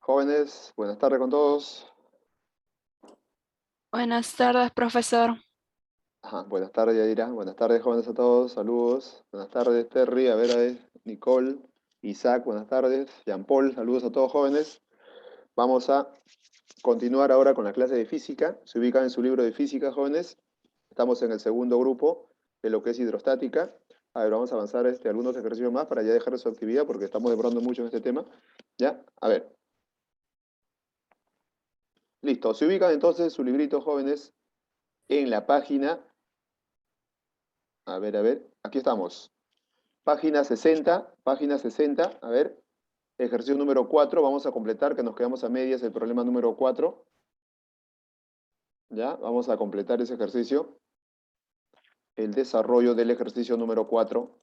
Jóvenes, buenas tardes con todos. Buenas tardes, profesor. Ajá, buenas tardes, Yadira. Buenas tardes, jóvenes a todos. Saludos. Buenas tardes, Terry. A ver, Nicole, Isaac, buenas tardes. Jean-Paul, saludos a todos, jóvenes. Vamos a continuar ahora con la clase de física. Se ubican en su libro de física, jóvenes. Estamos en el segundo grupo de lo que es hidrostática. A ver, vamos a avanzar algunos ejercicios más para ya dejar su actividad porque estamos demorando mucho en este tema. ¿Ya? A ver. Listo. Se ubican entonces en su librito, jóvenes, en la página. A ver, aquí estamos. Página 60, a ver, ejercicio número 4, vamos a completar, que nos quedamos a medias el problema número 4. ¿Ya? Vamos a completar ese ejercicio. El desarrollo del ejercicio número 4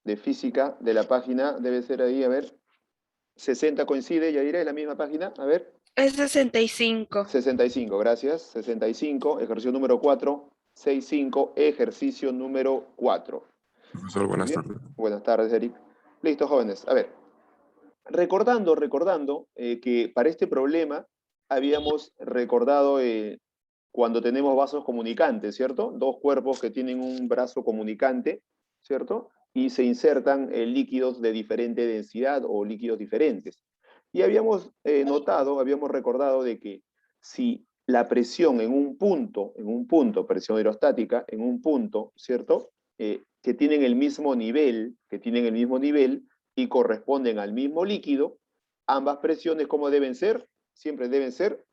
de física de la página debe ser ahí, a ver, 60 coincide, ya diré, la misma página, a ver. Es 65. 65, gracias. 65, ejercicio número 4, 65, ejercicio número 4. Profesor, Muy buenas bien. tardes. Buenas tardes, Eric. Listo, jóvenes. A ver, recordando que para este problema habíamos recordado cuando tenemos vasos comunicantes, ¿cierto? Dos cuerpos que tienen un brazo comunicante, ¿cierto? Y se insertan líquidos de diferente densidad o líquidos diferentes. Y habíamos habíamos recordado de que si la presión en un punto, presión hidrostática, en un punto, ¿cierto? Que tienen el mismo nivel, y corresponden al mismo líquido, ambas presiones, ¿cómo deben ser? Siempre deben ser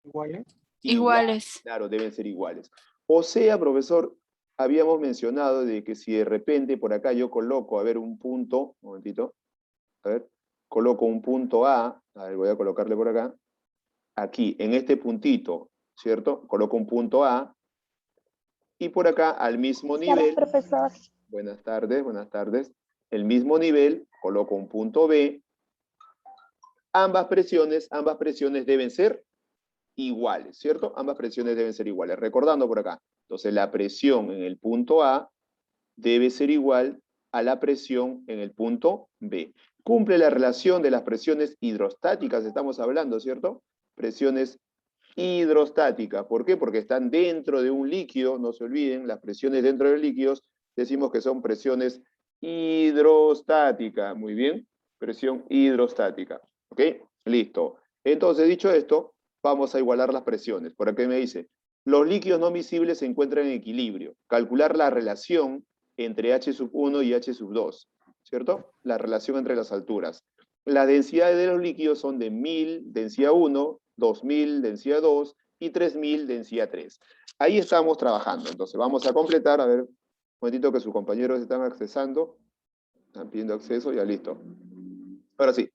¿Iguales? Iguales. Claro, deben ser iguales. O sea, profesor, habíamos mencionado de que si de repente por acá yo coloco, a ver, un punto, un momentito, a ver, coloco un punto a ver, voy a colocarle por acá, aquí, en este puntito, ¿cierto? Coloco un punto A, y por acá al mismo nivel, Profesor. buenas tardes, el mismo nivel, coloco un punto B, ambas presiones deben ser iguales, ¿cierto? Ambas presiones deben ser iguales. Recordando por acá, entonces la presión en el punto A debe ser igual a la presión en el punto B. Cumple la relación de las presiones hidrostáticas, estamos hablando, ¿cierto? Presiones hidrostáticas. ¿Por qué? Porque están dentro de un líquido, no se olviden, las presiones dentro de líquidos, decimos que son presiones hidrostáticas. Muy bien, presión hidrostática. ¿Ok? Listo. Entonces, dicho esto, vamos a igualar las presiones. Por aquí me dice, los líquidos no miscibles se encuentran en equilibrio. Calcular la relación entre H1 y H2, ¿cierto? La relación entre las alturas. Las densidades de los líquidos son de 1000, densidad 1, 2000, densidad 2 y 3000, densidad 3. Ahí estamos trabajando. Entonces vamos a completar, a ver, un momentito que sus compañeros están accesando. Están pidiendo acceso, ya listo. Ahora sí.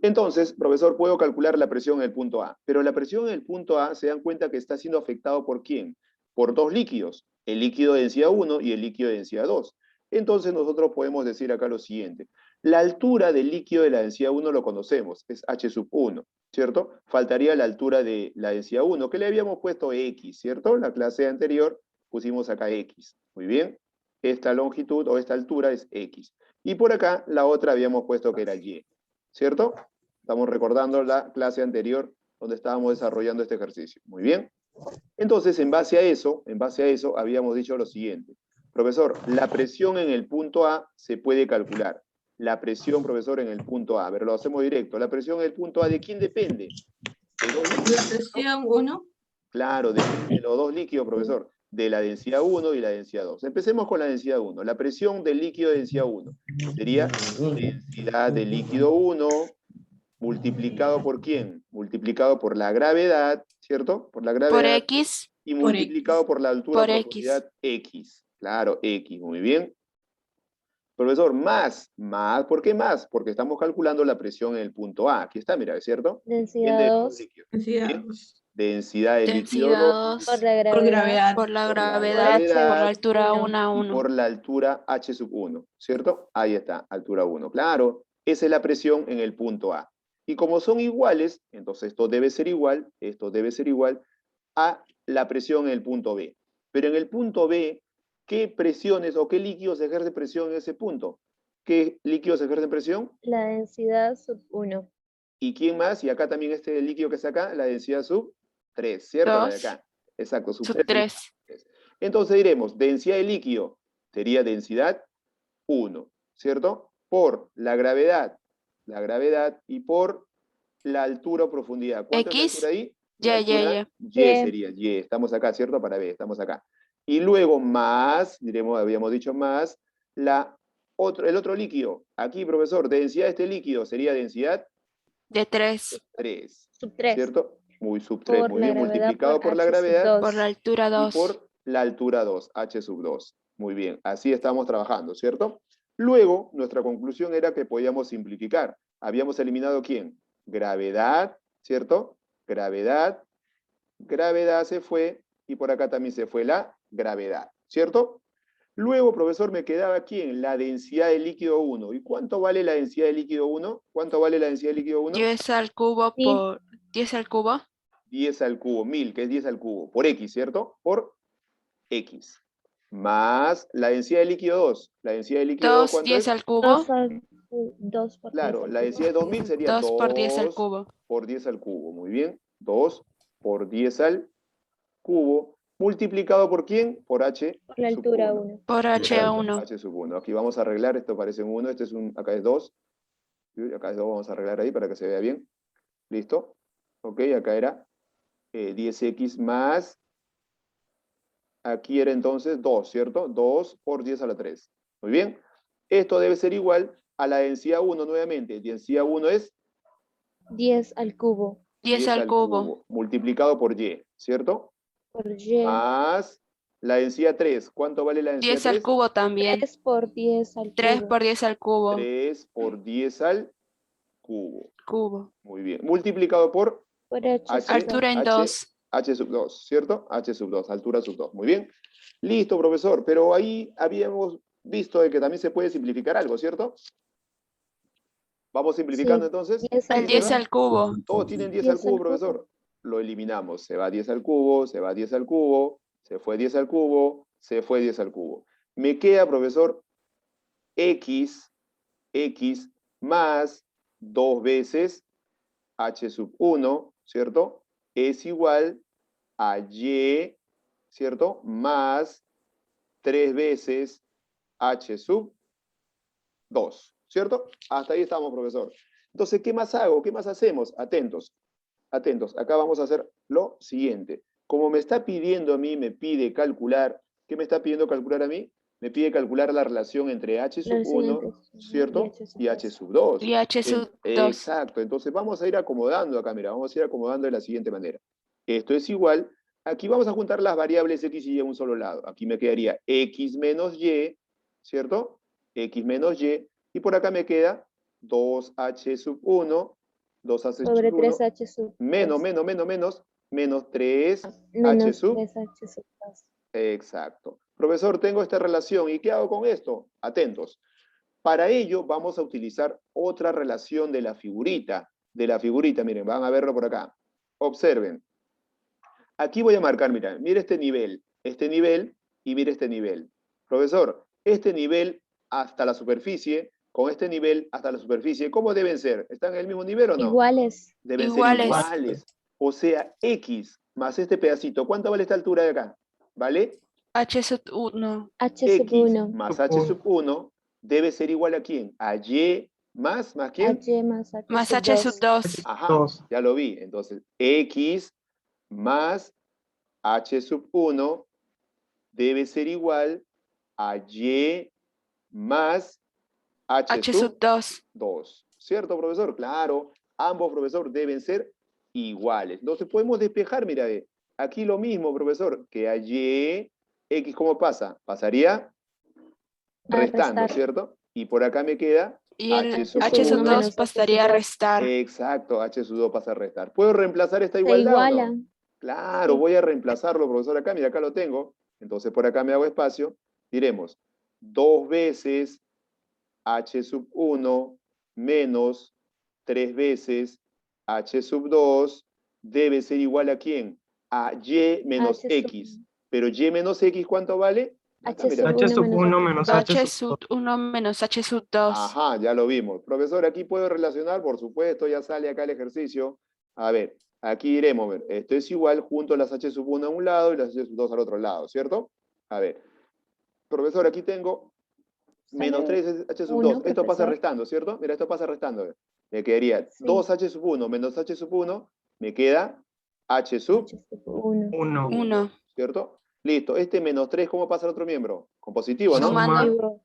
Entonces, profesor, puedo calcular la presión en el punto A, pero la presión en el punto A se dan cuenta que está siendo afectado ¿por quién? Por dos líquidos, el líquido de densidad 1 y el líquido de densidad 2. Entonces nosotros podemos decir acá lo siguiente, la altura del líquido de la densidad 1 lo conocemos, es H sub 1, ¿cierto? Faltaría la altura de la densidad 1, que le habíamos puesto X, ¿cierto? La clase anterior pusimos acá X, muy bien, esta longitud o esta altura es X. Y por acá la otra habíamos puesto que era Y, ¿cierto? Estamos recordando la clase anterior donde estábamos desarrollando este ejercicio. Muy bien. Entonces, en base a eso, habíamos dicho lo siguiente. Profesor, la presión en el punto A se puede calcular. La presión, profesor, en el punto A. A ver, lo hacemos directo. La presión en el punto A, ¿de quién depende? ¿De dos líquidos? La presión 1. Claro, depende de los dos líquidos, profesor. De la densidad 1 y la densidad 2. Empecemos con la densidad 1. La presión del líquido de densidad 1 sería densidad del líquido 1 multiplicado por quién? Multiplicado por la gravedad, ¿cierto? Por la Por gravedad. X. Y multiplicado por la altura Por por X. profundidad X. Claro, X, muy bien. Profesor, más, ¿por qué más? Porque estamos calculando la presión en el punto A. Aquí está, mira, ¿es cierto? ¿Quién de Densidad los 2 líquidos? Densidad Bien. 2. Densidad del líquido Densidad 2 2. por la Por gravedad. gravedad. Por la por la gravedad. Por la gravedad altura 1. 1 a y 1. por la altura H sub 1, ¿cierto? Ahí está, altura 1. Claro, esa es la presión en el punto A. Y como son iguales, entonces esto debe ser igual a la presión en el punto B. Pero en el punto B, ¿qué presiones o qué líquidos ejercen presión en ese punto? ¿Qué líquidos ejercen presión? La densidad sub 1. ¿Y quién más? Y acá también este líquido que está acá, la densidad sub 3, ¿cierto? La de 2, acá. Exacto, sub sub 3 sería 3. 3. Entonces diremos, densidad de líquido sería densidad 1, ¿cierto? Por la gravedad y por la altura o profundidad. ¿Cuánto es la altura X, ahí? Y, La Y, altura Y. Y sería Y. Estamos acá, ¿cierto? Para B, estamos acá. Y luego más, diremos, habíamos dicho más, el otro líquido. Aquí, profesor, densidad de este líquido sería densidad De 3. 3, Sub 3. ¿cierto? Muy sub 3, Por muy la bien, gravedad multiplicado por la H sub gravedad 2. Por la altura y 2. por la altura 2, H sub 2. Muy bien, así estamos trabajando, ¿cierto? Luego, nuestra conclusión era que podíamos simplificar. Habíamos eliminado ¿quién? Gravedad, ¿cierto? Gravedad, gravedad se fue y por acá también se fue la gravedad, ¿cierto? Luego, profesor, me quedaba ¿quién? La densidad del líquido 1. ¿Y cuánto vale la densidad del líquido 1? ¿Cuánto vale la densidad del líquido 1? 10 al cubo Sí. por 10 al cubo. 10 al cubo, 1000, que es 10 al cubo, por X, ¿cierto? Por X. Más la densidad del líquido 2. La densidad del líquido 2, 2, ¿cuánto 10 es? al cubo. 2 por 10 Claro, al la cubo. densidad de 2000 sería 2 por 10 al 2 cubo. por 10 al cubo. Muy bien. 2 por 10 al cubo. ¿Multiplicado por quién? Por H Por la sub altura 1. 1. Por Exacto, H1. H sub 1. Aquí vamos a arreglar, esto parece un 1, este es un, acá es 2. Acá es 2, vamos a arreglar ahí para que se vea bien. ¿Listo? Ok, acá era 10x más, aquí era entonces 2, ¿cierto? 2 por 10 a la 3. Muy bien. Esto debe ser igual a la densidad 1 nuevamente. Densidad 1 es 10 al cubo. 10 al cubo. multiplicado por y, ¿cierto? Por y. Más la densidad 3. ¿Cuánto vale la densidad 10 al 3? cubo también. 3 por 10 al 3 cubo. por 10 al cubo. 3 por 10 al cubo. Cubo. Muy bien. Multiplicado por Por H sub Altura en 2. H sub 2, ¿cierto? H sub 2, altura sub 2. Muy bien. Listo, profesor. Pero ahí habíamos visto de que también se puede simplificar algo, ¿cierto? Vamos simplificando Sí. entonces. 10 El al 10 cubo. al cubo. Todos tienen 10 al 10 cubo, al cubo. profesor. Lo eliminamos. Se va 10 al cubo, se va 10 al cubo, se fue 10 al cubo, se fue 10 al cubo. Me queda, profesor, X más 2 veces H sub 1, ¿cierto? Es igual a Y, ¿cierto? Más 3 veces H sub 2, ¿cierto? Hasta ahí estamos, profesor. Entonces, ¿qué más hago? ¿Qué más hacemos? Atentos, atentos. Acá vamos a hacer lo siguiente. Como me está pidiendo a mí, me pide calcular, ¿qué me está pidiendo calcular a mí? Me pide calcular la relación entre H sub 1, ¿cierto? Y H sub 2. Y H sub 2. Exacto. Entonces vamos a ir acomodando acá, mira, vamos a ir acomodando de la siguiente manera. Esto es igual, aquí vamos a juntar las variables X y Y a un solo lado. Aquí me quedaría X menos Y, ¿cierto? X menos Y, y por acá me queda 2H sub 1, 2H Sobre sub 1, 3H sub 2. menos 3H Menos sub 3H sub 2. Exacto. Profesor, tengo esta relación. ¿Y qué hago con esto? Atentos. Para ello vamos a utilizar otra relación de la figurita. Miren, van a verlo por acá. Observen. Aquí voy a marcar, mira, mire este nivel y mire este nivel. Profesor, este nivel hasta la superficie, con este nivel hasta la superficie, ¿cómo deben ser? ¿Están en el mismo nivel o no? Iguales. Deben Iguales. ser iguales. O sea, X más este pedacito. ¿Cuánto vale esta altura de acá? ¿Vale? H sub 1. H sub X 1. más H sub 1 debe ser igual a ¿quién? A Y ¿más quién? H más H Más sub H 2. sub 2. Ajá, ya lo vi. Entonces, X más H sub 1 debe ser igual a Y más H H sub sub 2. 2. ¿Cierto, profesor? Claro, ambos, profesor, deben ser iguales. Entonces podemos despejar, mira, aquí lo mismo, profesor, que a Y, X, ¿cómo pasa? Pasaría restando, restar. ¿cierto? Y por acá me queda Y el H sub H sub 1. 2 pasaría a restar. Exacto, H sub 2 pasa a restar. ¿Puedo reemplazar esta Se igualdad o iguala. no? Claro, Sí. voy a reemplazarlo, profesor, acá. Mira, acá lo tengo. Entonces por acá me hago espacio. Diremos 2 veces H sub 1 menos 3 veces H sub 2 debe ser igual a ¿quién? A Y menos H sub X. Pero Y menos X, ¿cuánto vale? Acá, H mira. sub H sub 1 1 menos menos H H sub sub 2. 1 menos H sub 2. Ajá, ya lo vimos. Profesor, aquí puedo relacionar, por supuesto, ya sale acá el ejercicio. A ver, aquí iremos, ver. Esto es igual junto a las H sub 1 a un lado y las H sub 2 al otro lado, ¿cierto? A ver, profesor, aquí tengo menos Sale 3 H sub 1, 2. Esto pasa profesor. restando, ¿cierto? Mira, esto pasa restando. Ver. Me quedaría Sí. 2H sub 1 menos H sub 1, me queda H sub H sub 1. 1. 1. ¿cierto? Listo, este menos 3, ¿cómo pasa al otro miembro? Con positivo, ¿no? Sumando. Positivo.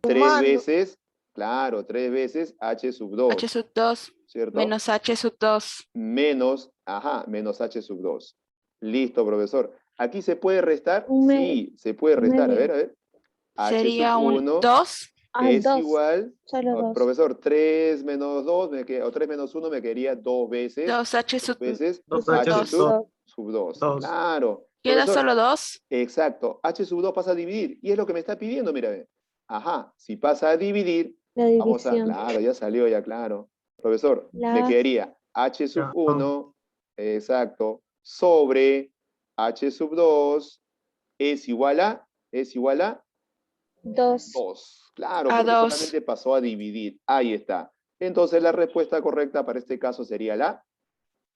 3 veces, claro, 3 veces H sub 2, H sub 2 ¿cierto? menos H sub 2. Menos, ajá, menos H sub 2. Listo, profesor. ¿Aquí se puede restar? Un Sí, se puede un restar. A medio. ver, a ver. H Sería sub un 1 2. Ah, es 2. igual, Solo 2. profesor, 3 menos 2, o 3 menos 1 me quedaría 2 veces, 2H dos sub veces 2 H H 2. sub 2. sub 2. 2. Claro. Queda Profesor, solo 2. exacto. H sub 2 pasa a dividir. Y es lo que me está pidiendo, mira. Ve. Ajá, si pasa a dividir, La vamos a, división. claro, ya salió, ya claro. Profesor, me La quedaría H sub Ya, 1, exacto, sobre H sub 2 es igual a 2. 2. Claro, A porque 2. solamente pasó a dividir. Ahí está. Entonces la respuesta correcta para este caso sería la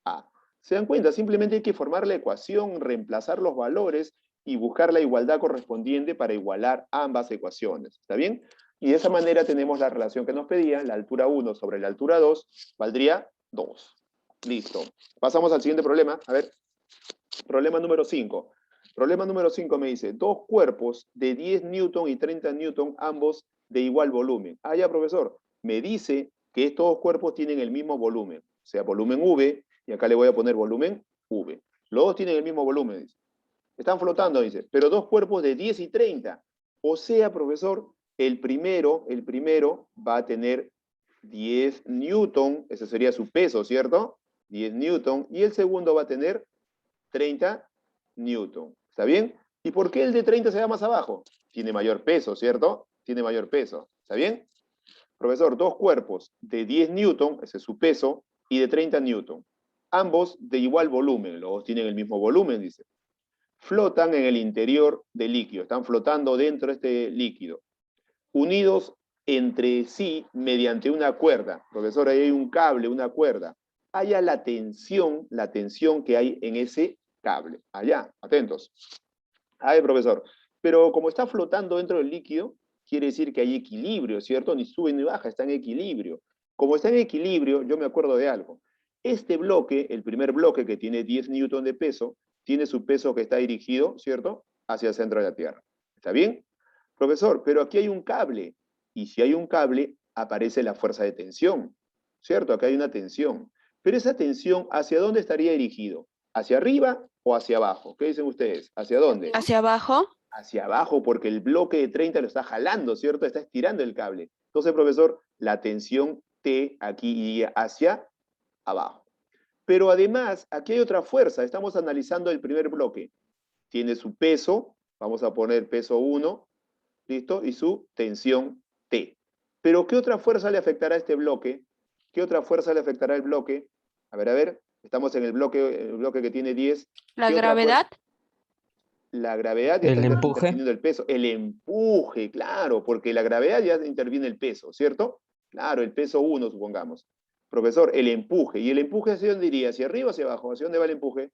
A. ¿Se dan cuenta? Simplemente hay que formar la ecuación, reemplazar los valores y buscar la igualdad correspondiente para igualar ambas ecuaciones. ¿Está bien? Y de esa manera tenemos la relación que nos pedía, la altura 1 sobre la altura 2, valdría 2. Listo. Pasamos al siguiente problema. A ver, problema número 5. Problema número 5 me dice, dos cuerpos de 10 newton y 30 newton, ambos de igual volumen. Ah, ya, profesor. Me dice que estos dos cuerpos tienen el mismo volumen, o sea, volumen V, y acá le voy a poner volumen V. Los dos tienen el mismo volumen, dice. Están flotando, dice, pero dos cuerpos de 10 y 30. O sea, profesor, el primero va a tener 10 newton, ese sería su peso, ¿cierto? 10 newton, y el segundo va a tener 30 newton. ¿Está bien? ¿Y por qué el de 30 se va más abajo? Tiene mayor peso, ¿cierto? Tiene mayor peso. ¿Está bien? Profesor, dos cuerpos de 10 newton, ese es su peso, y de 30 newton. Ambos de igual volumen, los dos tienen el mismo volumen, dice. Flotan en el interior del líquido, están flotando dentro de este líquido, unidos entre sí mediante una cuerda. Profesor, ahí hay un cable, una cuerda. Haya la tensión que hay en ese cable. Allá, atentos. Ay, profesor. Pero como está flotando dentro del líquido, quiere decir que hay equilibrio, ¿cierto? Ni sube ni baja, está en equilibrio. Como está en equilibrio, yo me acuerdo de algo. Este bloque, el primer bloque que tiene 10 newton de peso, tiene su peso que está dirigido, ¿cierto? Hacia el centro de la Tierra. ¿Está bien? Profesor, pero aquí hay un cable. Y si hay un cable, aparece la fuerza de tensión, ¿cierto? Acá hay una tensión. Pero esa tensión, ¿hacia dónde estaría dirigido? ¿Hacia arriba o hacia abajo? ¿Qué dicen ustedes? ¿Hacia dónde? Hacia abajo. Hacia abajo, porque el bloque de 30 lo está jalando, ¿cierto? Está estirando el cable. Entonces, profesor, la tensión T aquí iría hacia abajo. Pero además, aquí hay otra fuerza. Estamos analizando el primer bloque. Tiene su peso, vamos a poner peso 1, ¿listo? Y su tensión T. Pero ¿qué otra fuerza le afectará a este bloque? ¿Qué otra fuerza le afectará al bloque? A ver. Estamos en el bloque que tiene 10. La ¿Qué otra gravedad. La gravedad ya El está empuje. interviniendo el peso. El empuje, claro, porque la gravedad ya interviene el peso, ¿cierto? Claro, el peso 1, supongamos. Profesor, el empuje. ¿Y el empuje hacia dónde iría? ¿Hacia arriba o hacia abajo? ¿Hacia dónde va el empuje?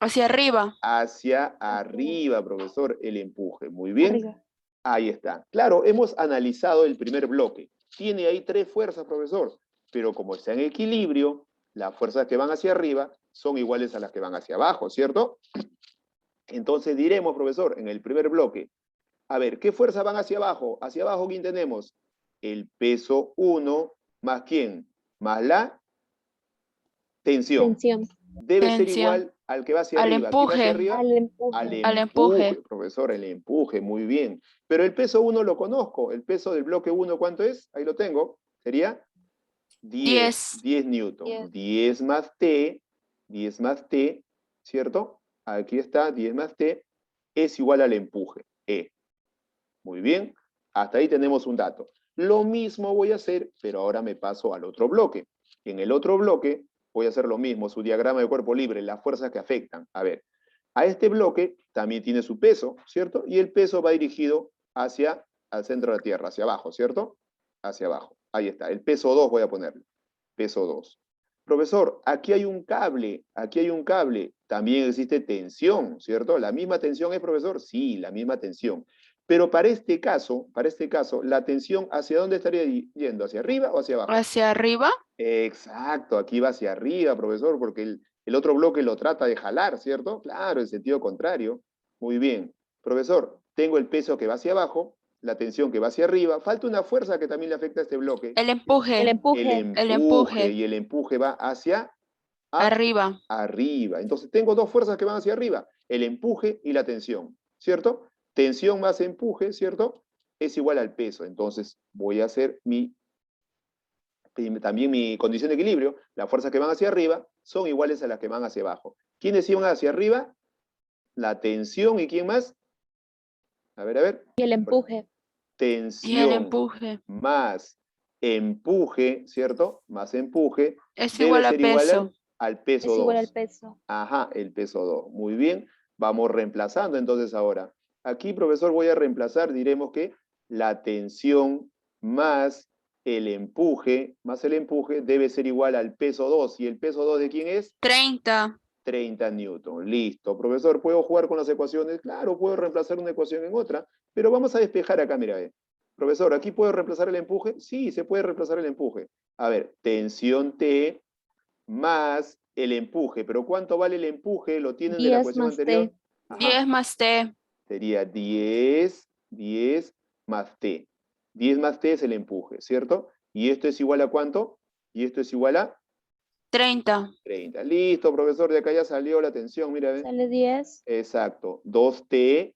Hacia arriba. Hacia arriba, profesor, el empuje. Muy bien. Arriba. Ahí está. Claro, hemos analizado el primer bloque. Tiene ahí 3 fuerzas, profesor. Pero como está en equilibrio, las fuerzas que van hacia arriba son iguales a las que van hacia abajo, ¿cierto? Entonces diremos, profesor, en el primer bloque, a ver, ¿qué fuerzas van hacia abajo? Hacia abajo, ¿quién tenemos? El peso 1 más ¿quién? Más la tensión. Tensión. Debe ser Tensión. igual al que va hacia Al arriba. ¿Quién va hacia empuje. arriba? Al empuje. Al empuje. Profesor, el empuje, muy bien. Pero el peso 1 lo conozco. El peso del bloque 1, ¿cuánto es? Ahí lo tengo. Sería 10 newton. 10 más T, ¿cierto? Aquí está, 10 más T, es igual al empuje, E. Muy bien, hasta ahí tenemos un dato. Lo mismo voy a hacer, pero ahora me paso al otro bloque. En el otro bloque voy a hacer lo mismo, su diagrama de cuerpo libre, las fuerzas que afectan. A ver, A este bloque también tiene su peso, ¿cierto? Y el peso va dirigido hacia el centro de la Tierra, hacia abajo, ¿cierto? Hacia abajo. Ahí está. El peso 2 voy a ponerle. Peso 2. Profesor, aquí hay un cable, aquí hay un cable. También existe tensión, ¿cierto? ¿La misma tensión es, profesor? Sí, la misma tensión. Pero para este caso, la tensión, ¿hacia dónde estaría yendo? ¿Hacia arriba o hacia abajo? Hacia arriba. Exacto, aquí va hacia arriba, profesor, porque el otro bloque lo trata de jalar, ¿cierto? Claro, en sentido contrario. Muy bien. Profesor, tengo el peso que va hacia abajo, la tensión que va hacia arriba. Falta una fuerza que también le afecta a este bloque. El empuje. El El empuje. El empuje. y el empuje va hacia Arriba. arriba. Entonces tengo dos fuerzas que van hacia arriba, el empuje y la tensión, ¿cierto? Tensión más empuje, ¿cierto? Es igual al peso. Entonces voy a hacer también mi condición de equilibrio. Las fuerzas que van hacia arriba son iguales a las que van hacia abajo. ¿Quiénes iban hacia arriba? La tensión, ¿y quién más? A ver. Y el empuje. Y el Tensión empuje. más empuje, ¿cierto? Más empuje Es debe igual a ser igual peso. al peso Es igual 2. al peso. Ajá, el peso 2. Muy bien. Vamos reemplazando entonces ahora. Aquí, profesor, voy a reemplazar, diremos que la tensión más el empuje debe ser igual al peso 2. ¿Y el peso 2 de quién es? 30. 30 newton. Listo. Profesor, ¿puedo jugar con las ecuaciones? Claro, puedo reemplazar una ecuación en otra, pero vamos a despejar acá, mira, ve. Profesor, ¿aquí puedo reemplazar el empuje? Sí, se puede reemplazar el empuje. A ver, tensión T más el empuje. ¿Pero cuánto vale el empuje? ¿Lo tienen de la 10 ecuación más anterior? T. Ajá. 10 más T. Sería 10 más T. 10 más T es el empuje, ¿cierto? ¿Y esto es igual a cuánto? Y esto es igual a 30. 30. Listo, profesor, de acá ya salió la tensión, mira, ¿ve? Sale 10. Exacto. 2T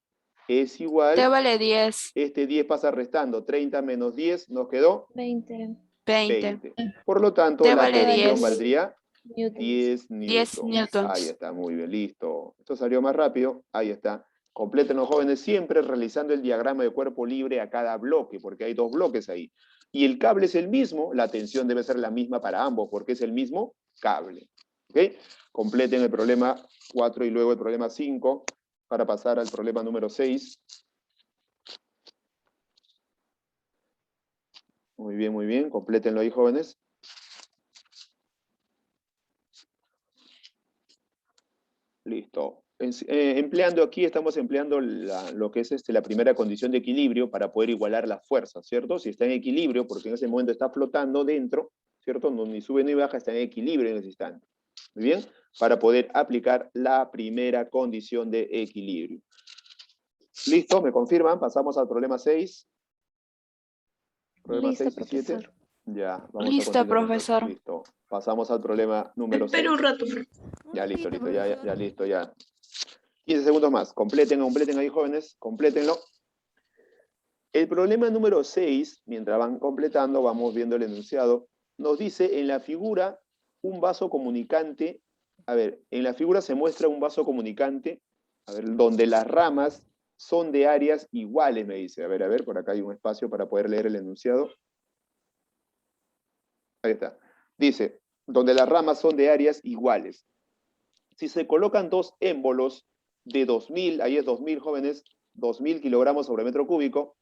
es igual, T vale 10. este 10 pasa restando, 30 menos 10 nos quedó 20. 20. 20. Por lo tanto, T la vale tensión 10. valdría Newtons. 10 10 newtons. Ahí newtons. está, muy bien, listo. Esto salió más rápido, ahí está. Completen los jóvenes siempre realizando el diagrama de cuerpo libre a cada bloque, porque hay dos bloques ahí. Y el cable es el mismo, la tensión debe ser la misma para ambos, porque es el mismo cable. ¿Ok? Completen el problema 4 y luego el problema 5 para pasar al problema número 6. Muy bien, complétenlo ahí, jóvenes. Listo. Empleando aquí, estamos empleando lo que es la primera condición de equilibrio para poder igualar las fuerzas, ¿cierto? Si está en equilibrio, porque en ese momento está flotando dentro, ¿cierto? No, ni sube ni baja, está en equilibrio en ese instante. Muy bien, para poder aplicar la primera condición de equilibrio. Listo, ¿me confirman? Pasamos al problema 6. Problema Listo, 6 y 7. profesor. Ya, vamos a Listo, continuar. profesor. Listo. Pasamos al problema número 6. Espera un rato. Ya listo, ya listo, ya. 15 segundos más. Completen ahí, jóvenes. Complétenlo. El problema número 6, mientras van completando, vamos viendo el enunciado, nos dice en la figura un vaso comunicante. A ver, en la figura se muestra un vaso comunicante, a ver, donde las ramas son de áreas iguales, me dice. A ver, por acá hay un espacio para poder leer el enunciado. Ahí está. Dice, donde las ramas son de áreas iguales. Si se colocan dos émbolos de 2000, ahí es 2000, jóvenes, 2000 kilogramos sobre metro cúbico,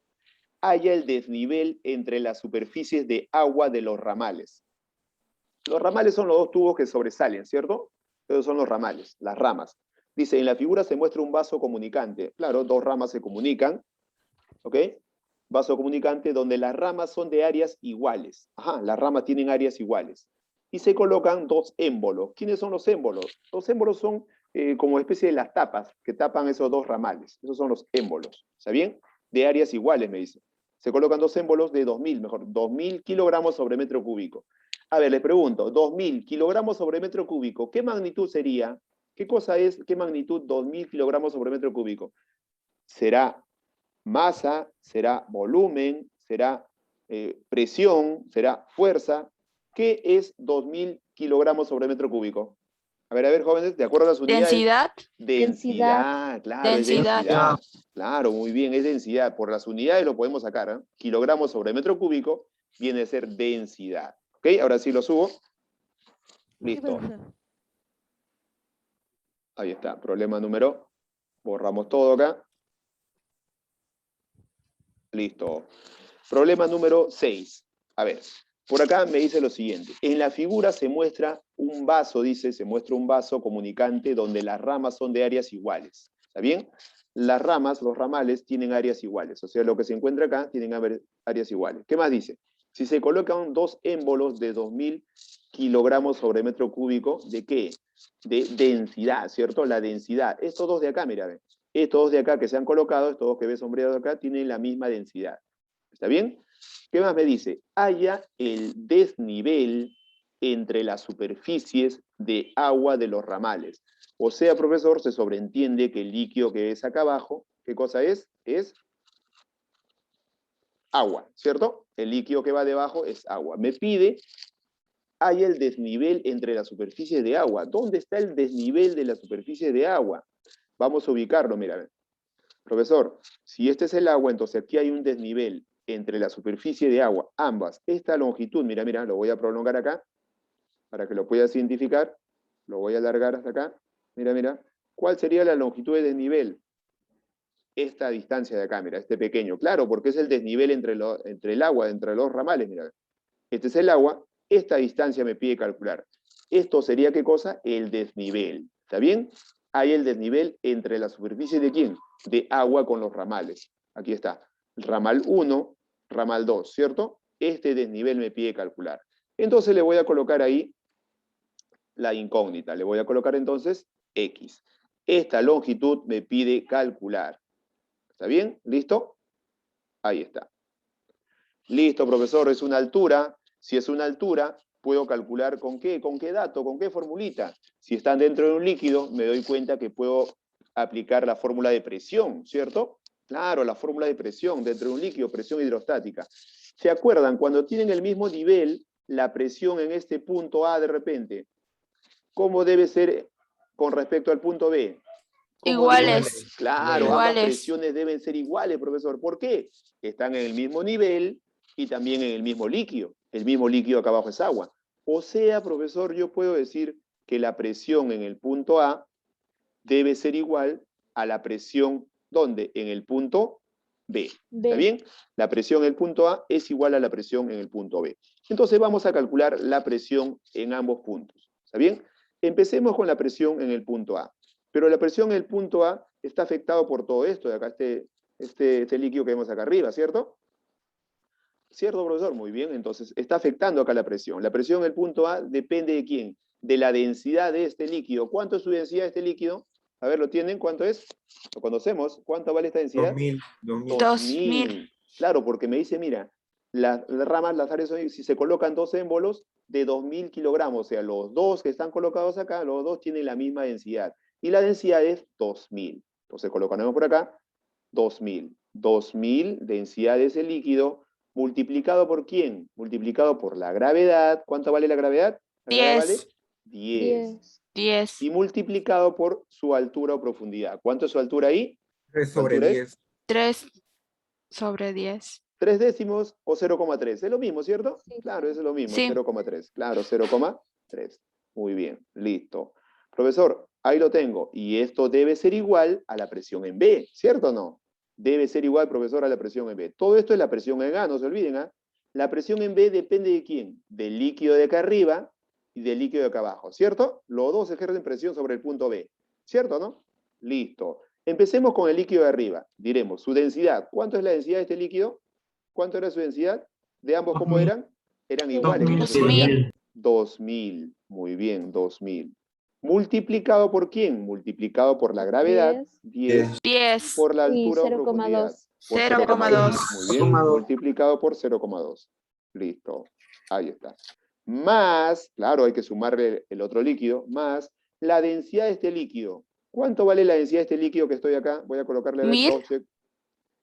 haya el desnivel entre las superficies de agua de los ramales. Los ramales son los dos tubos que sobresalen, ¿cierto? Esos son los ramales, las ramas. Dice, en la figura se muestra un vaso comunicante. Claro, dos ramas se comunican, ¿ok? Vaso comunicante donde las ramas son de áreas iguales. Ajá, las ramas tienen áreas iguales. Y se colocan dos émbolos. ¿Quiénes son los émbolos? Los émbolos son como especie de las tapas que tapan esos dos ramales. Esos son los émbolos. ¿Está bien? De áreas iguales, me dice. Se colocan dos émbolos de 2000 kilogramos sobre metro cúbico. A ver, les pregunto, 2000 kilogramos sobre metro cúbico, ¿qué magnitud sería? ¿Qué cosa es, qué magnitud 2000 kilogramos sobre metro cúbico? ¿Será masa? ¿Será volumen? ¿Será presión? ¿Será fuerza? ¿Qué es 2000 kilogramos sobre metro cúbico? A ver, jóvenes, de acuerdo a las unidades. Densidad. Densidad, claro, Densidad. es densidad. Claro, muy bien, es densidad. Por las unidades lo podemos sacar, ¿eh? Kilogramos sobre metro cúbico viene a ser densidad. ¿Ok? Ok, ahora sí lo subo. Listo. Sí, profesor. 2000 kilogramos sobre metro cúbico. ¿Qué es 2000 kilogramos sobre metro cúbico? Será masa, será volumen, será fuerza. ¿Qué es 2000 kilogramos sobre metro cúbico? Será presión, será fuerza. ¿Qué es 2000 kilogramos sobre metro cúbico? Será masa, será volumen, será presión, será fuerza. ¿Qué es 2000 kilogramos sobre metro cúbico? Será Ahí está, problema número, borramos todo acá. Listo. Problema número 6. A ver, por acá me dice lo siguiente. En la figura se muestra un vaso, dice, se muestra un vaso comunicante donde las ramas son de áreas iguales. ¿Está bien? Las ramas, los ramales, tienen áreas iguales. O sea, lo que se encuentra acá tienen áreas iguales. ¿Qué más dice? Si se colocan dos émbolos de 2000 kilogramos sobre metro cúbico, ¿de qué? De densidad, ¿cierto? La densidad. Estos dos de acá, mira, ven. Estos dos de acá que se han colocado, estos dos que ves sombreados acá, tienen la misma densidad. ¿Está bien? ¿Qué más me dice? Haya el desnivel entre las superficies de agua de los ramales. O sea, profesor, se sobreentiende que el líquido que es acá abajo, ¿qué cosa es? Es agua, ¿cierto? El líquido que va debajo es agua. Me pide, haya el desnivel entre las superficies de agua. ¿Dónde está el desnivel de la superficie de agua? Vamos a ubicarlo, mira. Profesor, si este es el agua, entonces aquí hay un desnivel entre la superficie de agua, ambas. Esta longitud, mira, mira, lo voy a prolongar acá, para que lo puedas identificar. Lo voy a alargar hasta acá. Mira, mira. ¿Cuál sería la longitud de desnivel? Esta distancia de acá, mira, este pequeño. Claro, porque es el desnivel entre el agua, entre los ramales, mira. Este es el agua, esta distancia me pide calcular. Esto sería, ¿qué cosa? El desnivel. ¿Está bien? Hay el desnivel entre la superficie de ¿quién? De agua con los ramales. Aquí está. Ramal 1, ramal 2, ¿cierto? Este desnivel me pide calcular. Entonces le voy a colocar ahí la incógnita. Le voy a colocar entonces X. Esta longitud me pide calcular. ¿Está bien? ¿Listo? Ahí está. Listo, profesor, es una altura. Si es una altura, puedo calcular ¿con qué? ¿Con qué dato? ¿Con qué formulita? Si están dentro de un líquido, me doy cuenta que puedo aplicar la fórmula de presión, ¿cierto? Claro, la fórmula de presión dentro de un líquido, presión hidrostática. ¿Se acuerdan? Cuando tienen el mismo nivel, la presión en este punto A de repente, ¿cómo debe ser con respecto al punto B? ¿Cómo debe Iguales. ser? Claro, ambas Iguales. presiones deben ser iguales, profesor. ¿Por qué? Están en el mismo nivel y también en el mismo líquido. El mismo líquido acá abajo es agua. O sea, profesor, yo puedo decir que la presión en el punto A debe ser igual a la presión, ¿dónde? En el punto B. ¿Está B. bien? La presión en el punto A es igual a la presión en el punto B. Entonces vamos a calcular la presión en ambos puntos. ¿Está bien? Empecemos con la presión en el punto A. Pero la presión en el punto A está afectado por todo esto de acá, este líquido que vemos acá arriba, ¿cierto? ¿Cierto, profesor? Muy bien, entonces está afectando acá la presión. La presión en el punto A depende de quién? De la densidad de este líquido. ¿Cuánto es su densidad de este líquido? A ver, ¿lo tienen? ¿Cuánto es? Lo conocemos. ¿Cuánto vale esta densidad? 2000. 2000. Claro, porque me dice, mira, las ramas, las áreas, si se colocan dos émbolos de 2000 kilogramos, o sea, los dos que están colocados acá, los dos tienen la misma densidad. Y la densidad es 2000. Entonces colocaremos por acá 2000. 2000 densidad de ese líquido, multiplicado por ¿quién? Multiplicado por la gravedad. ¿Cuánto vale la gravedad? La gravedad vale 10. 10. 10. Y multiplicado por su altura o profundidad. ¿Cuánto es su altura ahí? 3 ¿Su sobre altura es? 10. 3 sobre 10. 3 décimos o 0,3. Es lo mismo, ¿cierto? Sí. Claro, es lo mismo, Sí. 0,3. Claro, 0,3. Muy bien, listo. Profesor, ahí lo tengo. Y esto debe ser igual a la presión en B, ¿cierto o no? Debe ser igual, profesor, a la presión en B. Todo esto es la presión en A, no se olviden, ¿ah? La presión en B depende de quién? Del líquido de acá arriba y del líquido de acá abajo, ¿cierto? Los dos ejercen presión sobre el punto B, ¿cierto o no? Listo. Empecemos con el líquido de arriba. Diremos, su densidad. ¿Cuánto es la densidad de este líquido? ¿Cuánto era su densidad? ¿De ambos cómo 2000. eran? Eran iguales. 2000 profesor. 2000. 2000. Muy bien, 2000. ¿Multiplicado por quién? Multiplicado por la gravedad, 10, 10. por la Y altura o profundidad. 0,2. Por 0,2. Muy bien, multiplicado por 0,2. Listo, ahí está. Más, claro, hay que sumarle el otro líquido, más la densidad de este líquido. ¿Cuánto vale la densidad de este líquido que estoy acá? Voy a colocarle a ver, 1000. crosscheck.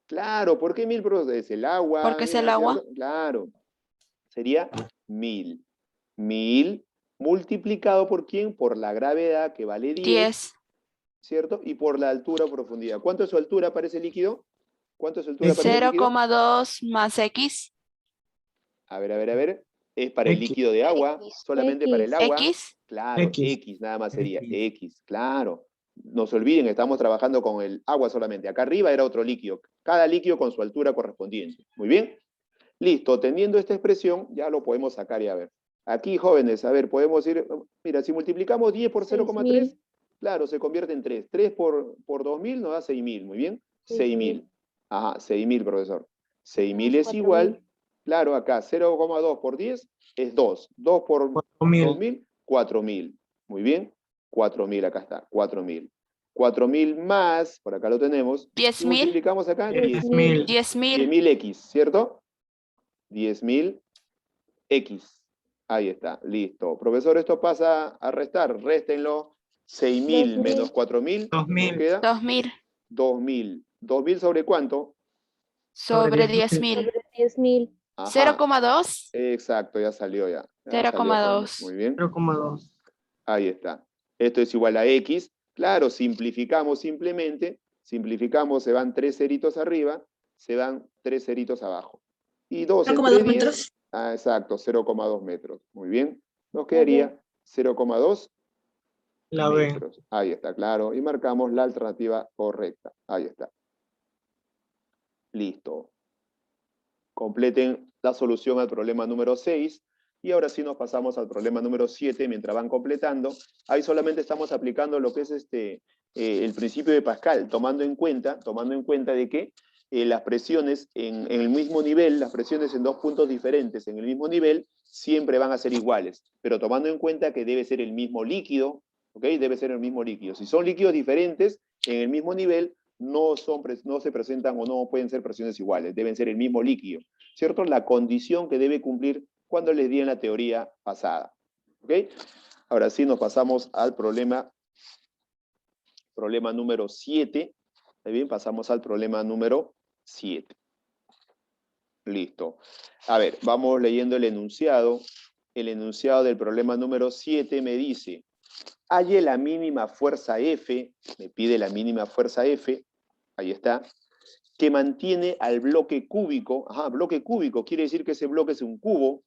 Claro, ¿por qué 1000? Pero es el agua. Porque es el ¿cierto? agua. Claro, sería 1000. 1000 multiplicado por quién? Por la gravedad, que vale 10, 10. ¿cierto? Y por la altura o profundidad. ¿Cuánto es su altura para ese líquido? ¿Cuánto es su altura para ese líquido? 0,2 más X. A ver, a ver, a ver. Es para el X. líquido de agua, X. solamente para el agua. X. Claro, X. X nada más sería X, claro. No se olviden, estamos trabajando con el agua solamente. Acá arriba era otro líquido. Cada líquido con su altura correspondiente. Muy bien. Listo, teniendo esta expresión, ya lo podemos sacar y a ver. Aquí, jóvenes, a ver, podemos ir, mira, si multiplicamos 10 por 0,3, 6.000. claro, se convierte en 3. 3 por 2.000 nos da 6.000, muy bien. 6.000. 6.000. Ajá, 6.000, profesor. 6.000 Más es 4.000. igual, claro, acá 0,2 por 10 es 2. 2 por 4.000. 2.000, 4.000. Muy bien, 4.000, acá está, 4.000. 4.000 más, por acá lo tenemos. Si 10.000. multiplicamos acá, 10.000. 10.000. 10.000x, ¿cierto? 10.000x. Ahí está, listo. Profesor, esto pasa a restar. Réstenlo. 6.000 menos 4.000. ¿Nos 2.000. queda? 2.000. 2.000. ¿2.000 sobre cuánto? Sobre 10.000. 10.000. Sobre 10.000. Ajá. 0,2. Exacto, ya salió ya. Ya salió, jóvenes. 0,2. Muy bien. 0,2. Ahí está. Esto es igual a x. Claro, simplificamos simplemente. Simplificamos, se van 3 ceritos arriba, se van 3 ceritos abajo. Y 2 entre 0,2 10. metros. Ah, exacto, 0,2 metros. Muy bien. Nos Muy quedaría 0,2 La B. metros. Ahí está, claro. Y marcamos la alternativa correcta. Ahí está. Listo. Completen la solución al problema número 6. Y ahora sí nos pasamos al problema número 7 mientras van completando. Ahí solamente estamos aplicando lo que es el principio de Pascal, tomando en cuenta de que las presiones en el mismo nivel, las presiones en dos puntos diferentes en el mismo nivel, siempre van a ser iguales, pero tomando en cuenta que debe ser el mismo líquido, ¿ok? Debe ser el mismo líquido. Si son líquidos diferentes en el mismo nivel, no se presentan o no pueden ser presiones iguales, deben ser el mismo líquido, ¿cierto? La condición que debe cumplir cuando les di en la teoría pasada, ¿ok? Ahora sí nos pasamos al problema número 7. ¿Está bien? Pasamos al problema número 7. Listo. A ver, vamos leyendo el enunciado. El enunciado del problema número 7 me dice, halle la mínima fuerza F, me pide la mínima fuerza F, ahí está, que mantiene al bloque cúbico, bloque cúbico, quiere decir que ese bloque es un cubo,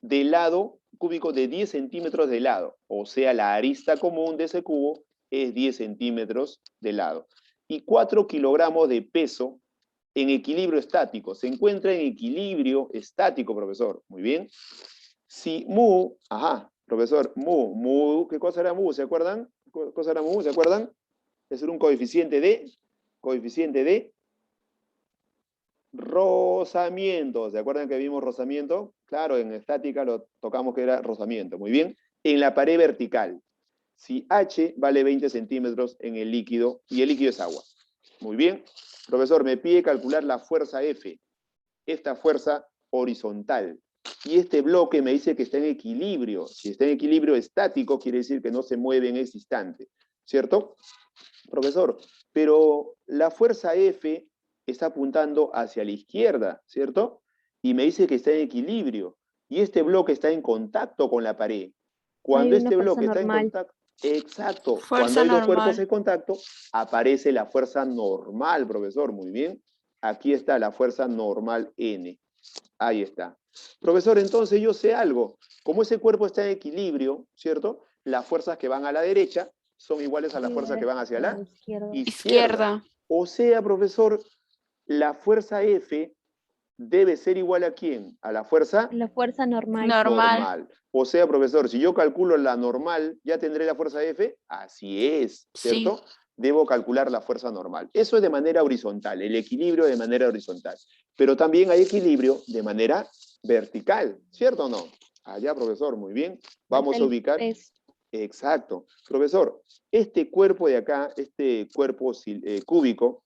de lado cúbico de 10 centímetros de lado, o sea, la arista común de ese cubo es 10 centímetros de lado. Y 4 kilogramos de peso en equilibrio estático. Se encuentra en equilibrio estático, profesor. Muy bien. Si mu, profesor, mu, ¿qué cosa era mu? ¿Se acuerdan? ¿Qué cosa era mu? ¿Se acuerdan? Es un coeficiente de rozamiento. ¿Se acuerdan que vimos rozamiento? Claro, en estática lo tocamos que era rozamiento. Muy bien. En la pared vertical. Si H vale 20 centímetros en el líquido, y el líquido es agua. Muy bien. Profesor, me pide calcular la fuerza F. Esta fuerza horizontal. Y este bloque me dice que está en equilibrio. Si está en equilibrio estático, quiere decir que no se mueve en ese instante. ¿Cierto? Profesor, pero la fuerza F está apuntando hacia la izquierda, ¿cierto? Y me dice que está en equilibrio. Y este bloque está en contacto con la pared. Cuando Hay una este fuerza bloque está en normal. contacto, exacto, Fuerza cuando hay dos normal. cuerpos en contacto, aparece la fuerza normal, profesor, muy bien. Aquí está la fuerza normal N. Ahí está. Profesor, entonces yo sé algo. Como ese cuerpo está en equilibrio, ¿cierto? Las fuerzas que van a la derecha son iguales a las fuerzas que van hacia la izquierda. Izquierda. O sea, profesor, la fuerza F debe ser igual a ¿quién? A la fuerza La fuerza normal. Normal. O sea, profesor, si yo calculo la normal, ¿ya tendré la fuerza F? Así es, ¿cierto? Sí. Debo calcular la fuerza normal. Eso es de manera horizontal, el equilibrio de manera horizontal. Pero también hay equilibrio de manera vertical, ¿cierto o no? Allá, profesor, muy bien. Vamos a ubicar. Exacto. Profesor, este cuerpo de acá, este cuerpo cúbico,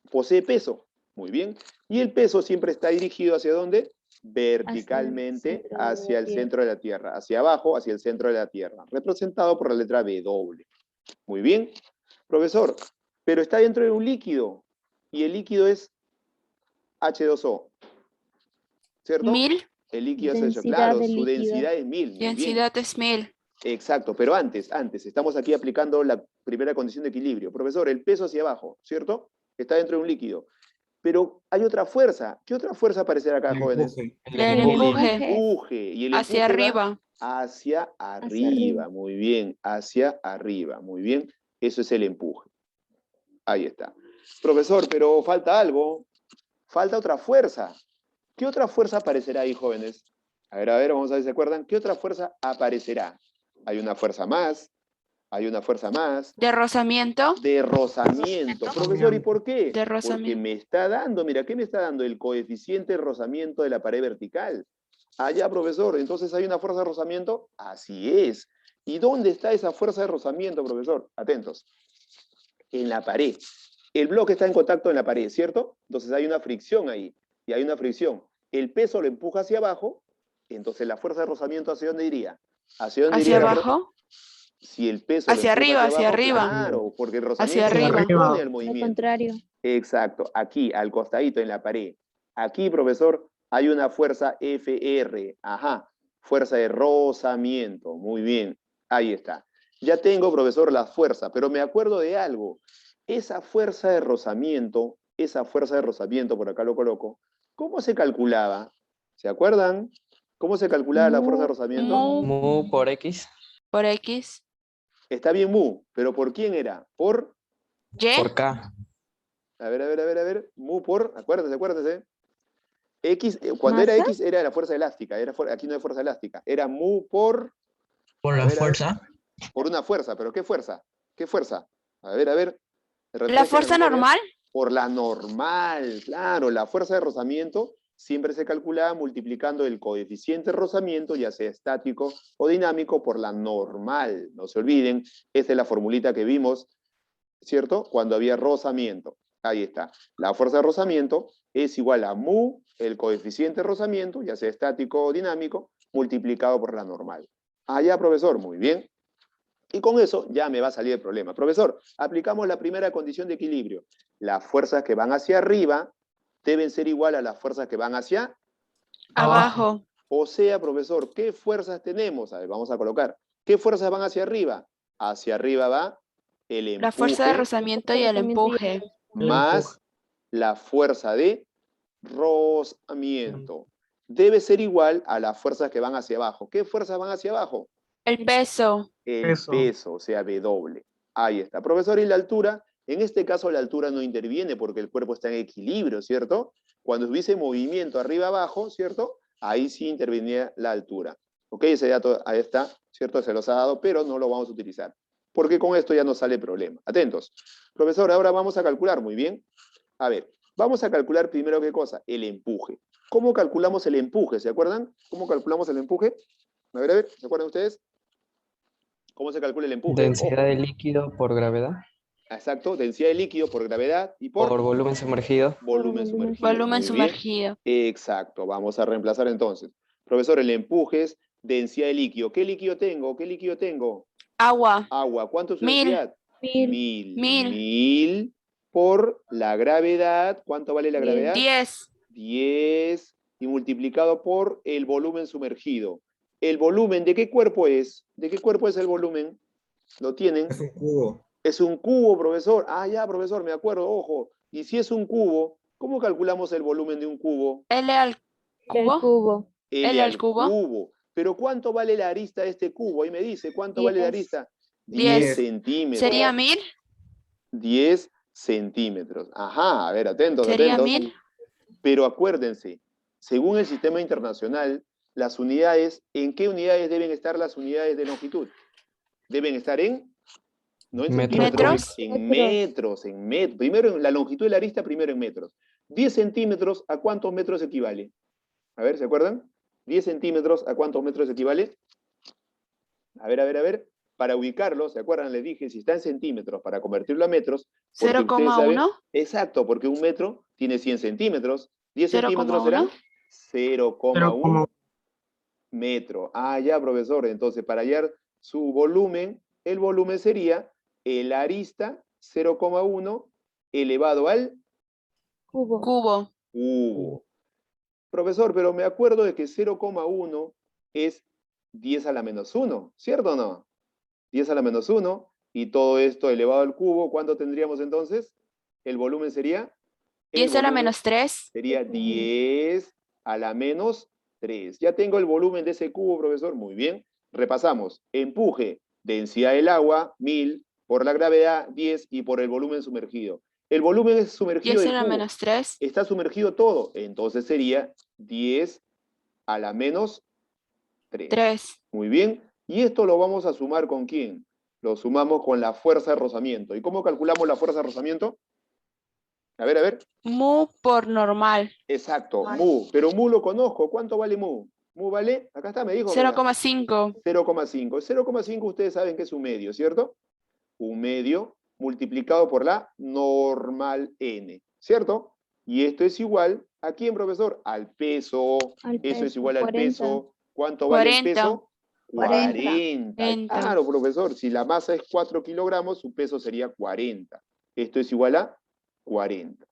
posee peso. Muy bien. Y el peso siempre está dirigido ¿hacia dónde? Verticalmente hacia el centro de la Tierra. Hacia abajo, hacia el centro de la Tierra. Representado por la letra W. Muy bien. Profesor, pero está dentro de un líquido. Y el líquido es H2O. ¿Cierto? 1000. El líquido es eso. Densidad Claro, del su líquido. densidad es 1000. Muy bien. Densidad es 1000. Exacto, pero antes, estamos aquí aplicando la primera condición de equilibrio. Profesor, el peso hacia abajo, ¿cierto? Está dentro de un líquido. Pero hay otra fuerza. ¿Qué otra fuerza aparecerá acá, El jóvenes? empuje. El El empuje. Empuje. Y el Hacia empuje va arriba. hacia arriba. arriba. Muy bien. Hacia arriba. Muy bien. Eso es el empuje. Ahí está. Profesor, pero falta algo. Falta otra fuerza. ¿Qué otra fuerza aparecerá ahí, jóvenes? A ver, vamos a ver si se acuerdan. ¿Qué otra fuerza aparecerá? Hay una fuerza más. Hay una fuerza más. De rozamiento. De rozamiento. Profesor, ¿y por qué? De Porque rozamiento. me está dando, mira, ¿qué me está dando? El coeficiente de rozamiento de la pared vertical. Ya, profesor, entonces hay una fuerza de rozamiento. Así es. ¿Y dónde está esa fuerza de rozamiento, profesor? Atentos. En la pared. El bloque está en contacto en la pared, ¿cierto? Entonces hay una fricción ahí. Y hay una fricción. El peso lo empuja hacia abajo. Entonces la fuerza de rozamiento, ¿hacia dónde iría? ¿Hacia dónde Hacia iría la fuerza? abajo. Si el peso Hacia lo empuja arriba, hacia abajo, arriba. claro, porque el Hacia rozamiento arriba. impone el Lo movimiento. contrario. Exacto, aquí, al costadito, en la pared. Aquí, profesor, hay una fuerza FR. Ajá, fuerza de rozamiento. Muy bien, ahí está. Ya tengo, profesor, la fuerza, pero me acuerdo de algo. Esa fuerza de rozamiento, por acá lo coloco, ¿cómo se calculaba? ¿Se acuerdan? ¿Cómo se calculaba la fuerza de rozamiento? Mu Mu por X. por X. Está bien mu, pero ¿por quién era? Por, Y. Por K. a ver, mu por, acuérdense. X, cuando era ¿Masa? X era la fuerza elástica, aquí no hay fuerza elástica, era mu por, Por a la ver, fuerza. por una fuerza, pero ¿qué fuerza? ¿Qué fuerza? A ver, La refresquen fuerza memoria. normal. Por la normal, claro, la fuerza de rozamiento siempre se calculaba multiplicando el coeficiente de rozamiento, ya sea estático o dinámico, por la normal. No se olviden, esta es la formulita que vimos, ¿cierto? Cuando había rozamiento. Ahí está. La fuerza de rozamiento es igual a mu, el coeficiente de rozamiento, ya sea estático o dinámico, multiplicado por la normal. Ya, profesor, muy bien. Y con eso ya me va a salir el problema. Profesor, aplicamos la primera condición de equilibrio. Las fuerzas que van hacia arriba deben ser igual a las fuerzas que van hacia... Abajo. O sea, profesor, ¿qué fuerzas tenemos? A ver, vamos a colocar. ¿Qué fuerzas van hacia arriba? Hacia arriba va el empuje. La fuerza de rozamiento y el empuje. Más la fuerza de rozamiento. Debe ser igual a las fuerzas que van hacia abajo. ¿Qué fuerzas van hacia abajo? El peso. El peso, o sea, W. Ahí está. Profesor, ¿y la altura? En este caso la altura no interviene porque el cuerpo está en equilibrio, ¿cierto? Cuando hubiese movimiento arriba-abajo, ¿cierto? Ahí sí intervenía la altura. ¿Ok? Ese dato ahí está, ¿cierto? Se los ha dado, pero no lo vamos a utilizar. Porque con esto ya no sale problema. Atentos. Profesor, ahora vamos a calcular, muy bien. A ver, vamos a calcular primero qué cosa, el empuje. ¿Cómo calculamos el empuje? ¿Se acuerdan? ¿Cómo calculamos el empuje? A ver, ¿se acuerdan ustedes? ¿Cómo se calcula el empuje? Densidad Ojo. de líquido por gravedad. Exacto, densidad de líquido por gravedad y por Por volumen sumergido. volumen Por sumergido. Volumen Muy bien. sumergido. Exacto, vamos a reemplazar entonces. Profesor, el empuje es densidad de líquido. ¿Qué líquido tengo? ¿Qué líquido tengo? Agua. Agua. ¿Cuánto es su 1000. densidad? 1000. 1000. 1000 por la gravedad. ¿Cuánto vale la 10. gravedad? 10. 10 y multiplicado por el volumen sumergido. ¿El volumen de qué cuerpo es? ¿De qué cuerpo es el volumen? ¿Lo tienen? Es un cubo. Es un cubo, profesor. Ya, profesor, me acuerdo, ojo. Y si es un cubo, ¿cómo calculamos el volumen de un cubo? L al El cubo. cubo. L al cubo. Pero ¿cuánto vale la arista de este cubo? Ahí me dice, ¿cuánto vale la 10. arista? 10. 10 centímetros. Sería 1000. 10 centímetros. Ajá, a ver, atentos, Sería atentos. 1000. Pero acuérdense, según el sistema internacional, las unidades, ¿en qué unidades deben estar las unidades de longitud? Deben estar no en Metros. centímetros, en metros, en metros. Primero, la longitud de la arista, primero en metros. 10 centímetros, ¿a cuántos metros equivale? A ver, ¿se acuerdan? 10 centímetros, ¿a cuántos metros equivale? A ver. Para ubicarlo, ¿se acuerdan? Les dije, si está en centímetros, para convertirlo a metros. Porque ustedes saben, 0,1. exacto, porque un metro tiene 100 centímetros. 10 centímetros serán 0,1 metro. Ya, profesor. Entonces, para hallar su volumen, el volumen sería el arista 0,1 elevado al Cubo. Cubo. cubo. Profesor, pero me acuerdo de que 0,1 es 10 a la menos 1, ¿cierto o no? 10 a la menos 1, y todo esto elevado al cubo, ¿cuánto tendríamos entonces? El volumen sería el 10 a la volumen menos 3. sería 10 a la menos 3. Ya tengo el volumen de ese cubo, profesor. Muy bien. Repasamos. Empuje, densidad del agua, 1000, por la gravedad, 10, y por el volumen sumergido. El volumen es sumergido 10 a del la cubo. menos 3. Está sumergido todo. Entonces sería 10 a la menos 3. 3. Muy bien. Y esto lo vamos a sumar ¿con quién? Lo sumamos con la fuerza de rozamiento. ¿Y cómo calculamos la fuerza de rozamiento? A ver. Mu por normal. Exacto, mu. Pero mu lo conozco. ¿Cuánto vale mu? Mu vale, acá está, me dijo, mira, 0,5. 0,5. 0,5 ustedes saben que es un medio, ¿cierto? Un medio multiplicado por la normal n, ¿cierto? Y esto es igual, ¿a quién, profesor? Al peso. Al Eso es peso, igual al 40. peso. ¿Cuánto vale el 40. peso? 40. 40. Claro, profesor, si la masa es 4 kilogramos, su peso sería 40. Esto es igual a 40.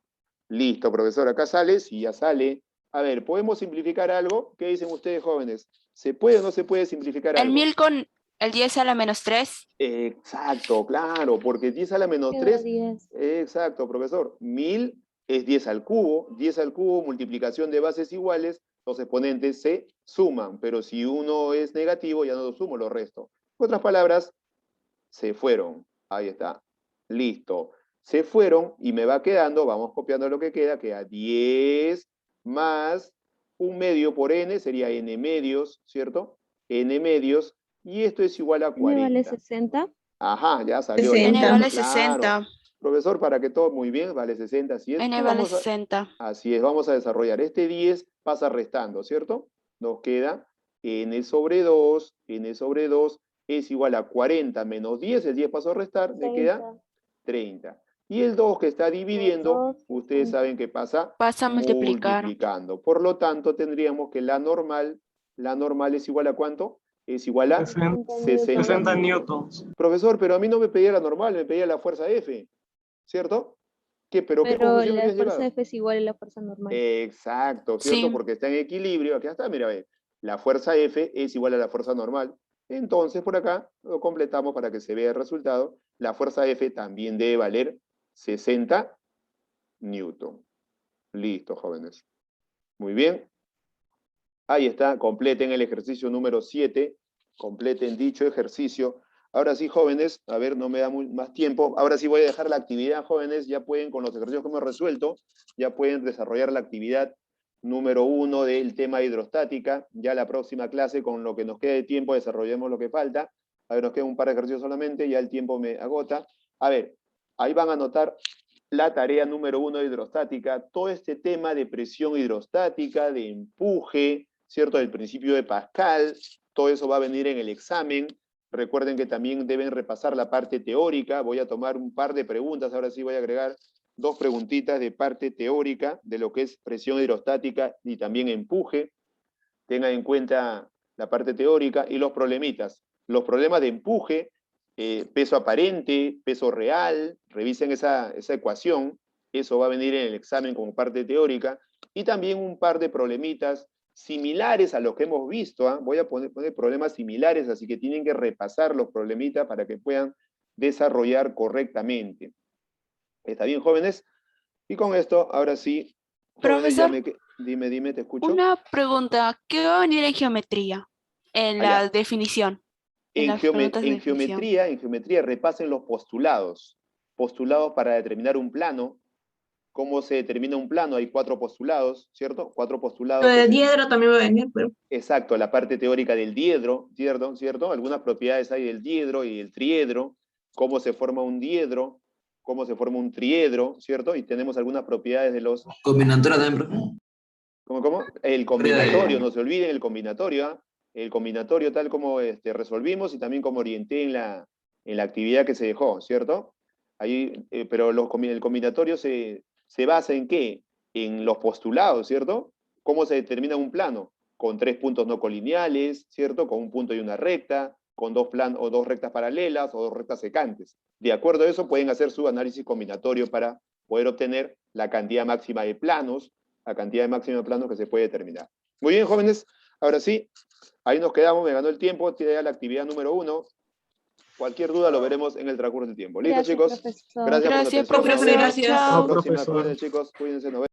Listo, profesor, acá sale, si ya sale. A ver, ¿podemos simplificar algo? ¿Qué dicen ustedes, jóvenes? ¿Se puede o no se puede simplificar El algo? 1000 con el 10 a la menos 3. Exacto, claro, porque 10 a la menos Queda 3, 10. exacto, profesor. 1000 es 10 al cubo, 10 al cubo, multiplicación de bases iguales, los exponentes se suman, pero si uno es negativo, ya no lo sumo, lo resto. En otras palabras, se fueron. Ahí está. Listo. Se fueron y me va quedando, vamos copiando lo que queda 10 más un medio por n, sería n medios, ¿cierto? N medios, y esto es igual a N vale 40. 60. Ajá, ya salió ahí. N vale Claro. 60. Profesor, para que todo muy bien, vale 60, así es. N Y vale vamos a, 60. así es, vamos a desarrollar. Este 10 pasa restando, ¿cierto? Nos queda n sobre 2 es igual a 40 menos 10, el 10 pasó a restar, me queda 30. Y el 2 que está dividiendo, 2, ustedes saben que pasa Pasa a multiplicar. multiplicando. Por lo tanto, tendríamos que la normal es igual a ¿cuánto? Es igual a 60 60 newtons. newtons. Profesor, pero a mí no me pedía la normal, me pedía la fuerza F, ¿cierto? ¿Pero qué Pero conclusión la habías fuerza llegado? F es igual a la fuerza normal. Exacto, ¿cierto? Sí. Porque está en equilibrio. Aquí está, mira, ve. La fuerza F es igual a la fuerza normal. Entonces, por acá lo completamos para que se vea el resultado. La fuerza F también debe valer 60 newton. Listo, jóvenes. Muy bien. Ahí está, completen el ejercicio número 7. Completen dicho ejercicio. Ahora sí, jóvenes, a ver, no me da más tiempo. Ahora sí voy a dejar la actividad, jóvenes. Ya pueden, con los ejercicios que hemos resuelto, ya pueden desarrollar la actividad número 1 del tema hidrostática. Ya la próxima clase, con lo que nos quede de tiempo, desarrollemos lo que falta. A ver, nos queda un par de ejercicios solamente, ya el tiempo me agota. A ver, ahí van a anotar la tarea número 1 de hidrostática. Todo este tema de presión hidrostática, de empuje, ¿cierto? Del principio de Pascal, todo eso va a venir en el examen. Recuerden que también deben repasar la parte teórica. Voy a tomar un par de preguntas, ahora sí voy a agregar 2 preguntitas de parte teórica de lo que es presión hidrostática y también empuje. Tengan en cuenta la parte teórica y los problemitas. Los problemas de empuje, peso aparente, peso real, revisen esa ecuación, eso va a venir en el examen como parte teórica, y también un par de problemitas similares a los que hemos visto. Voy a poner problemas similares, así que tienen que repasar los problemitas para que puedan desarrollar correctamente. ¿Está bien, jóvenes? Y con esto, ahora sí, jóvenes, Profesor, dime, te escucho. una pregunta. ¿Qué va a venir en geometría? En la Allá. definición. En las preguntas de definición. En geometría repasen los postulados. Postulados para determinar un plano. ¿Cómo se determina un plano? Hay 4 postulados, ¿cierto? 4 postulados. Lo de diedro también va a venir, pero... Exacto, la parte teórica del diedro, ¿cierto? Algunas propiedades hay del diedro y del triedro. Cómo se forma un diedro, cómo se forma un triedro, ¿cierto? Y tenemos algunas propiedades de los... Combinatora también. ¿Cómo? El combinatorio, no se olviden el combinatorio, ¿ah? El combinatorio tal como resolvimos y también como orienté en la actividad que se dejó, ¿cierto? Ahí, pero el combinatorio se basa en ¿qué? En los postulados, ¿cierto? ¿Cómo se determina un plano? Con 3 puntos no colineales, ¿cierto? Con un punto y una recta, con 2 rectas paralelas o 2 rectas secantes. De acuerdo a eso pueden hacer su análisis combinatorio para poder obtener la cantidad máxima de planos, que se puede determinar. Muy bien, jóvenes, ahora sí, ahí nos quedamos, me ganó el tiempo, tiene ya la actividad número 1. Cualquier duda lo veremos en el transcurso del tiempo. ¿Listo, Gracias, chicos? profesor. Gracias por su Gracias, atención. profesor. Gracias. Hasta la Chao. próxima. Profesor. Cuídense, chicos. Cuídense. Nos vemos.